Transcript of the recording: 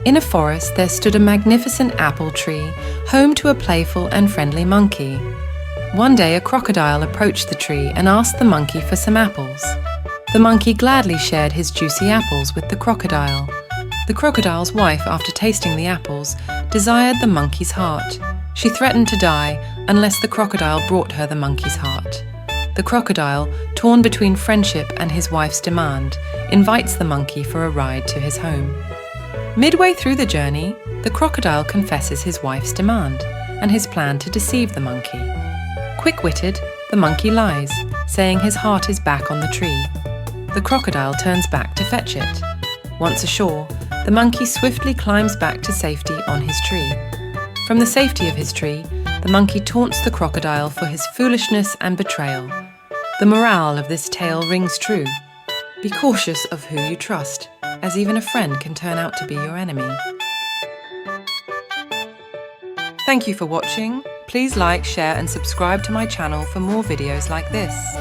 In a forest there stood a magnificent apple tree, home to a playful and friendly monkey. One day a crocodile approached the tree and asked the monkey for some apples. The monkey gladly shared his juicy apples with the crocodile. The crocodile's wife, after tasting the apples, desired the monkey's heart. She threatened to die unless the crocodile brought her the monkey's heart. The crocodile, torn between friendship and his wife's demand, invites the monkey for a ride to his home. Midway through the journey, the crocodile confesses his wife's demand and his plan to deceive the monkey. Quick-witted, the monkey lies, saying his heart is back on the tree. The crocodile turns back to fetch it. Once ashore, the monkey swiftly climbs back to safety on his tree. From the safety of his tree, the monkey taunts the crocodile for his foolishness and betrayal. The morale of this tale rings true. Be cautious of who you trust, as even a friend can turn out to be your enemy. Thank you for watching. Please like, share and subscribe to my channel for more videos like this.